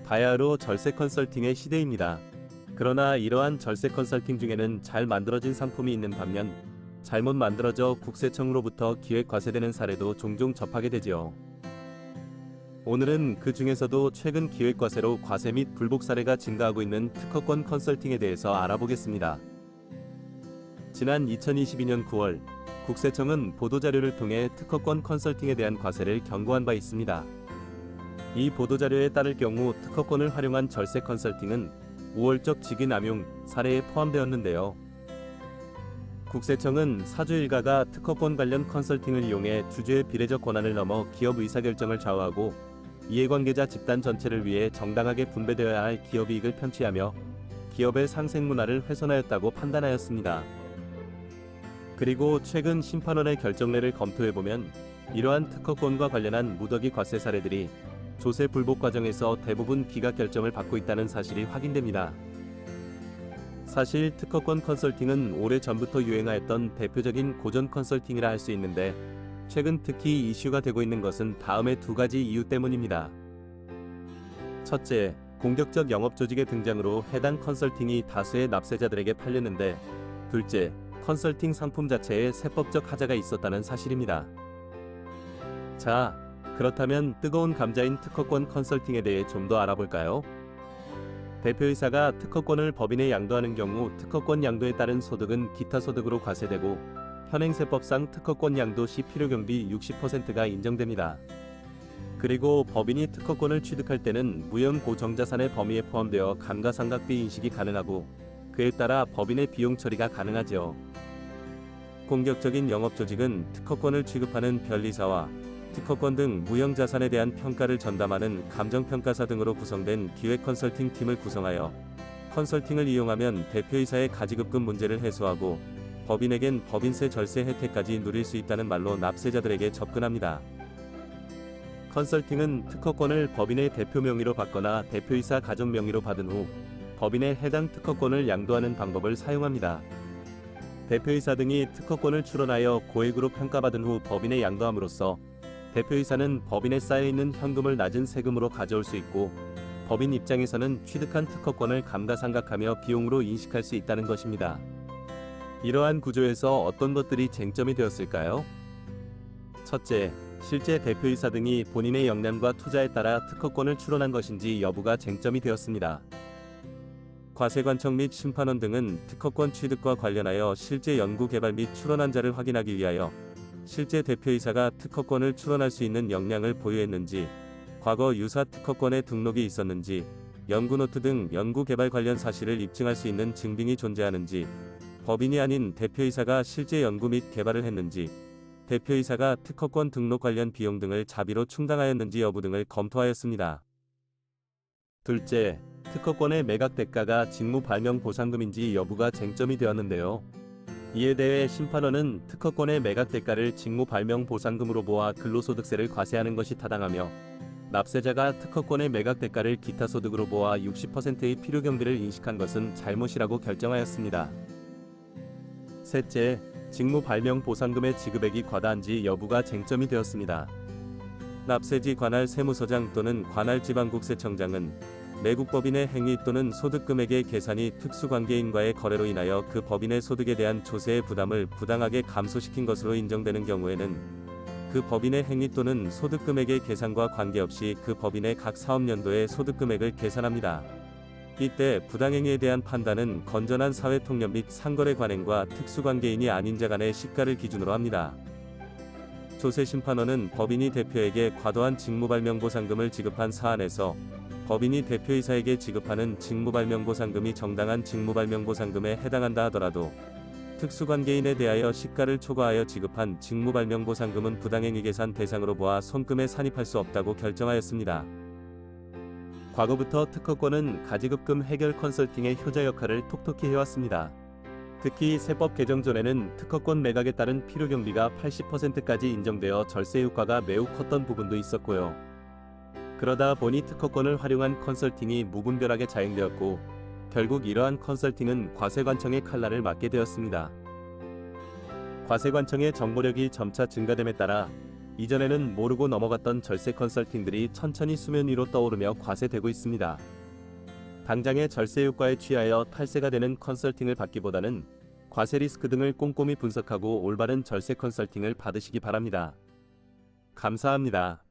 바야흐로 절세 컨설팅의 시대입니다. 그러나 이러한 절세 컨설팅 중에는 잘 만들어진 상품이 있는 반면 잘못 만들어져 국세청으로부터 기획 과세되는 사례도 종종 접하게 되지요. 오늘은 그 중에서도 최근 기획 과세로 과세 및 불복 사례가 증가하고 있는 특허권 컨설팅에 대해서 알아보겠습니다. 지난 2022년 9월 국세청은 보도자료를 통해 특허권 컨설팅에 대한 과세를 경고한 바 있습니다. 이 보도자료에 따를 경우 특허권을 활용한 절세 컨설팅은 우월적 직위남용 사례에 포함되었는데요. 국세청은 사주 일가가 특허권 관련 컨설팅을 이용해 주주의 비례적 권한을 넘어 기업 의사결정을 좌우하고 이해관계자 집단 전체를 위해 정당하게 분배되어야 할 기업 이익을 편취하며 기업의 상생 문화를 훼손하였다고 판단하였습니다. 그리고 최근 심판원의 결정례를 검토해보면 이러한 특허권과 관련한 무더기 과세 사례들이 조세 불복 과정에서 대부분 기각 결정을 받고 있다는 사실이 확인됩니다. 사실 특허권 컨설팅은 오래전부터 유행하였던 대표적인 고전 컨설팅이라 할 수 있는데 최근 특히 이슈가 되고 있는 것은 다음의 두 가지 이유 때문입니다. 첫째, 공격적 영업 조직의 등장으로 해당 컨설팅이 다수의 납세자들에게 팔렸는데, 둘째, 컨설팅 상품 자체에 세법적 하자가 있었다는 사실입니다. 자, 그렇다면 뜨거운 감자인 특허권 컨설팅에 대해 좀 더 알아볼까요? 대표이사가 특허권을 법인에 양도하는 경우 특허권 양도에 따른 소득은 기타 소득으로 과세되고 현행세법상 특허권 양도 시 필요경비 60%가 인정됩니다. 그리고 법인이 특허권을 취득할 때는 무형고정자산의 범위에 포함되어 감가상각비 인식이 가능하고 그에 따라 법인의 비용 처리가 가능하죠. 공격적인 영업조직은 특허권을 취급하는 변리사와 특허권 등 무형자산에 대한 평가를 전담하는 감정평가사 등으로 구성된 기획 컨설팅 팀을 구성하여 컨설팅을 이용하면 대표이사의 가지급금 문제를 해소하고 법인에겐 법인세 절세 혜택까지 누릴 수 있다는 말로 납세자들에게 접근합니다. 컨설팅은 특허권을 법인의 대표 명의로 받거나 대표이사 가족 명의로 받은 후 법인의 해당 특허권을 양도하는 방법을 사용합니다. 대표이사 등이 특허권을 출원하여 고액으로 평가받은 후 법인에 양도함으로써 대표이사는 법인에 쌓여있는 현금을 낮은 세금으로 가져올 수 있고 법인 입장에서는 취득한 특허권을 감가상각하며 비용으로 인식할 수 있다는 것입니다. 이러한 구조에서 어떤 것들이 쟁점이 되었을까요? 첫째, 실제 대표이사 등이 본인의 역량과 투자에 따라 특허권을 출원한 것인지 여부가 쟁점이 되었습니다. 과세관청 및 심판원 등은 특허권 취득과 관련하여 실제 연구개발 및 출원한 자를 확인하기 위하여 실제 대표이사가 특허권을 출원할 수 있는 역량을 보유했는지, 과거 유사 특허권에 등록이 있었는지, 연구노트 등 연구개발 관련 사실을 입증할 수 있는 증빙이 존재하는지, 법인이 아닌 대표이사가 실제 연구 및 개발을 했는지, 대표이사가 특허권 등록 관련 비용 등을 자비로 충당하였는지 여부 등을 검토하였습니다. 둘째, 특허권의 매각 대가가 직무 발명 보상금인지 여부가 쟁점이 되었는데요. 이에 대해 심판원은 특허권의 매각 대가를 직무 발명 보상금으로 보아 근로소득세를 과세하는 것이 타당하며 납세자가 특허권의 매각 대가를 기타 소득으로 보아 60%의 필요경비를 인식한 것은 잘못이라고 결정하였습니다. 셋째, 직무 발명 보상금의 지급액이 과다한지 여부가 쟁점이 되었습니다. 납세지 관할 세무서장 또는 관할 지방국세청장은 매국 법인의 행위 또는 소득금액의 계산이 특수관계인과의 거래로 인하여 그 법인의 소득에 대한 조세의 부담을 부당하게 감소시킨 것으로 인정되는 경우에는 그 법인의 행위 또는 소득금액의 계산과 관계없이 그 법인의 각 사업연도의 소득금액을 계산합니다. 이때 부당행위에 대한 판단은 건전한 사회통념 및 상거래 관행과 특수관계인이 아닌 자 간의 시가를 기준으로 합니다. 조세심판원은 법인이 대표에게 과도한 직무발명보상금을 지급한 사안에서 법인이 대표이사에게 지급하는 직무발명보상금이 정당한 직무발명보상금에 해당한다 하더라도 특수관계인에 대하여 시가를 초과하여 지급한 직무발명보상금은 부당행위 계산 대상으로 보아 손금에 산입할 수 없다고 결정하였습니다. 과거부터 특허권은 가지급금 해결 컨설팅의 효자 역할을 톡톡히 해왔습니다. 특히 세법 개정 전에는 특허권 매각에 따른 필요경비가 80%까지 인정되어 절세 효과가 매우 컸던 부분도 있었고요. 그러다 보니 특허권을 활용한 컨설팅이 무분별하게 자행되었고 결국 이러한 컨설팅은 과세관청의 칼날을 맞게 되었습니다. 과세관청의 정보력이 점차 증가됨에 따라 이전에는 모르고 넘어갔던 절세 컨설팅들이 천천히 수면 위로 떠오르며 과세되고 있습니다. 당장의 절세 효과에 취하여 탈세가 되는 컨설팅을 받기보다는 과세 리스크 등을 꼼꼼히 분석하고 올바른 절세 컨설팅을 받으시기 바랍니다. 감사합니다.